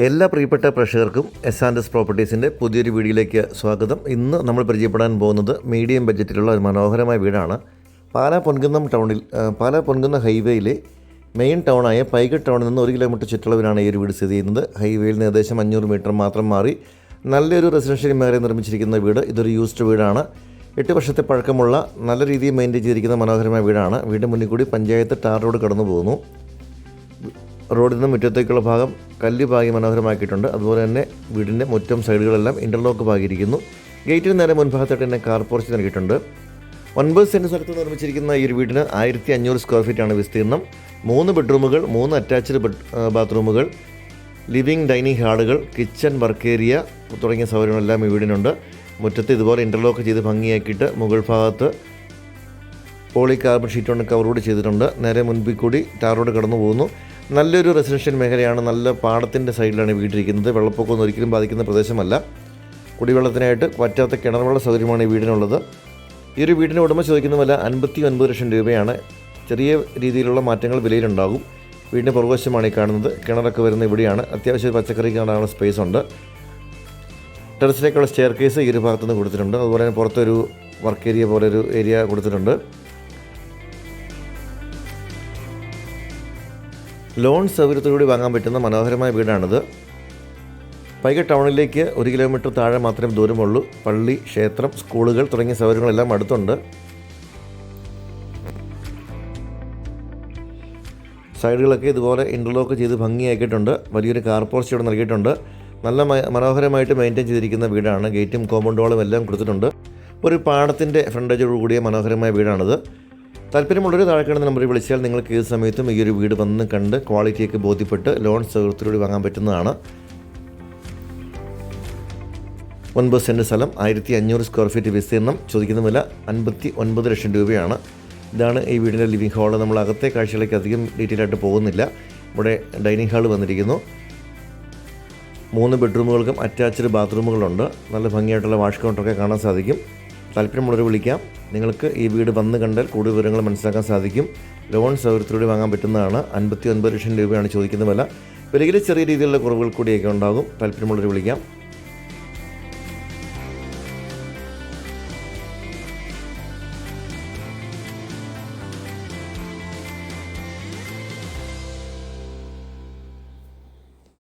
എല്ലാ പ്രിയപ്പെട്ട പ്രേക്ഷകർക്കും എസ് പ്രോപ്പർട്ടീസിൻ്റെ പുതിയൊരു വീഡിയോയിലേക്ക് സ്വാഗതം. ഇന്ന് നമ്മൾ പരിചയപ്പെടാൻ പോകുന്നത് മീഡിയം ബഡ്ജറ്റിലുള്ള ഒരു മനോഹരമായ വീടാണ്. പാലാ പൊൻകുന്നം ഹൈവേയിലെ മെയിൻ ടൗണായ പൈകട്ട് ടൗണിൽ നിന്ന് 1 കിലോമീറ്റർ ചുറ്റളവിലാണ് ഈ ഒരു വീട് സ്ഥിതി ചെയ്യുന്നത്. ഹൈവേയിൽ നിന്ന് ഏകദേശം 500 മീറ്റർ മാത്രം മാറി നല്ലൊരു റെസിഡൻഷ്യൽ മേഖലയിൽ നിർമ്മിച്ചിരിക്കുന്ന വീട്. ഇതൊരു യൂസ്ഡ് വീടാണ്. 8 വർഷത്തെ പഴക്കമുള്ള നല്ല രീതിയിൽ മെയിൻറ്റെയിൻ ചെയ്തിരിക്കുന്ന മനോഹരമായ വീടാണ്. വീടിന് മുന്നിൽ കൂടി പഞ്ചായത്ത് ടാർ റോഡ് കടന്നു പോകുന്നു. റോഡിൽ നിന്ന് മുറ്റത്തേക്കുള്ള ഭാഗം കല്ല് പാകി മനോഹരമാക്കിയിട്ടുണ്ട്. അതുപോലെ തന്നെ വീടിൻ്റെ മുറ്റം സൈഡുകളെല്ലാം ഇൻ്റർലോക്ക് പാകിയിരിക്കുന്നു. ഗേറ്റിന് നേരെ മുൻഭാഗത്തായിട്ട് തന്നെ കാർ പോർച്ച് നൽകിയിട്ടുണ്ട്. 9 സെൻറ്റ് സ്ഥലത്ത് നിർമ്മിച്ചിരിക്കുന്ന ഈ ഒരു വീടിന് 1500 സ്ക്വയർ ഫീറ്റാണ് വിസ്തീർണം. 3 ബെഡ്റൂമുകൾ, 3 അറ്റാച്ച്ഡ് ബാത്റൂമുകൾ, ലിവിംഗ് ഡൈനിങ് ഹാളുകൾ, കിച്ചൺ, വർക്ക് ഏരിയ തുടങ്ങിയ സൗകര്യങ്ങളെല്ലാം ഈ വീടിനുണ്ട്. മുറ്റത്ത് ഇതുപോലെ ഇൻ്റർലോക്ക് ചെയ്ത് ഭംഗിയാക്കിയിട്ട് മുകൾ ഭാഗത്ത് പോളി കാർബൺ ഷീറ്റ് കൊണ്ട് കവറോട് ചെയ്തിട്ടുണ്ട്. നേരെ മുൻപിൽ കൂടി ടാർ റോഡ് കടന്നു പോകുന്നു. നല്ലൊരു റെസിഡൻഷ്യൽ മേഖലയാണ്. നല്ല പാടത്തിൻ്റെ സൈഡിലാണ് വീടിരിക്കുന്നത്. വെള്ളപ്പൊക്കമൊന്നും ഒരിക്കലും ബാധിക്കുന്ന പ്രദേശമല്ല. കുടിവെള്ളത്തിനായിട്ട് പറ്റാത്ത കിണറുള്ള സൗകര്യമാണ് ഈ വീടിനുള്ളത്. ഈ ഒരു വീടിന് ഉടമ ചോദിക്കുന്ന വില 59 ലക്ഷം രൂപയാണ്. ചെറിയ രീതിയിലുള്ള മാറ്റങ്ങൾ വിലയിലുണ്ടാകും. വീടിൻ്റെ പുറകുവശമാണ് ഈ കാണുന്നത്. കിണറൊക്കെ വരുന്ന ഇവിടെയാണ്. അത്യാവശ്യം പച്ചക്കറി കാണാനുള്ള സ്പേസ് ഉണ്ട്. ടെറസിലേക്കുള്ള സ്റ്റെയർ കേസ് ഈ ഒരു ഭാഗത്തുനിന്ന് കൊടുത്തിട്ടുണ്ട്. അതുപോലെ തന്നെ പുറത്തൊരു വർക്ക് ഏരിയ പോലെ ഒരു ഏരിയ കൊടുത്തിട്ടുണ്ട്. ലോൺ സൗകര്യത്തോടുകൂടി വാങ്ങാൻ പറ്റുന്ന മനോഹരമായ വീടാണിത്. പൈകട്ട് ടൗണിലേക്ക് 1 കിലോമീറ്റർ താഴെ മാത്രമേ ദൂരമുള്ളൂ. പള്ളി, ക്ഷേത്രം, സ്കൂളുകൾ തുടങ്ങിയ സൗകര്യങ്ങളെല്ലാം അടുത്തുണ്ട്. സൈഡുകളൊക്കെ ഇതുപോലെ ഇൻ്റർലോക്ക് ചെയ്ത് ഭംഗിയാക്കിയിട്ടുണ്ട്. വലിയൊരു കാർ പോർച്ച് ഇവിടെ നൽകിയിട്ടുണ്ട്. നല്ല മനോഹരമായിട്ട് മെയിൻറ്റെയിൻ ചെയ്തിരിക്കുന്ന വീടാണ്. ഗേറ്റും കോമ്പൗണ്ട് വാളും എല്ലാം കൊടുത്തിട്ടുണ്ട്. ഒരു പാടത്തിൻ്റെ ഫ്രണ്ടേജോട് കൂടിയ മനോഹരമായ വീടാണിത്. താല്പര്യമുള്ളൊരു താഴെ കാണുന്ന നമ്പറിൽ വിളിച്ചാൽ നിങ്ങൾക്ക് ഏത് സമയത്തും ഈ ഒരു വീട് വന്ന് കണ്ട് ക്വാളിറ്റിയൊക്കെ ബോധ്യപ്പെട്ട് ലോൺ സൗകര്യത്തിലൂടെ വാങ്ങാൻ പറ്റുന്നതാണ്. 9 സെൻറ്റ് സ്ഥലം, 1500 സ്ക്വയർ ഫീറ്റ് വിസ്തീർണം. ചോദിക്കുന്ന വില 59 ലക്ഷം രൂപയാണ്. ഇതാണ് ഈ വീടിൻ്റെ ലിവിംഗ് ഹാള്. നമ്മൾ അകത്തെ കാഴ്ചകളിലേക്ക് അധികം ഡീറ്റെയിൽ ആയിട്ട് പോകുന്നില്ല. ഇവിടെ ഡൈനിങ് ഹാൾ വന്നിരിക്കുന്നു. 3 ബെഡ്റൂമുകൾക്കും അറ്റാച്ച്ഡ് ബാത്റൂമുകളുണ്ട്. നല്ല ഭംഗിയായിട്ടുള്ള വാഷ് കൗണ്ടറൊക്കെ കാണാൻ സാധിക്കും. താല്പര്യമുള്ളവർ വിളിക്കാം. നിങ്ങൾക്ക് ഈ വീട് വന്ന് കണ്ടാൽ കൂടുതൽ വിവരങ്ങൾ മനസ്സിലാക്കാൻ സാധിക്കും. ലോൺ സൗകര്യത്തിലൂടെ വാങ്ങാൻ പറ്റുന്നതാണ്. 59 ലക്ഷം രൂപയാണ് ചോദിക്കുന്ന വില. വിലയിൽ ചെറിയ രീതിയിലുള്ള കുറവുകൾ കൂടിയൊക്കെ ഉണ്ടാകും. താല്പര്യമുള്ളവർ വിളിക്കാം.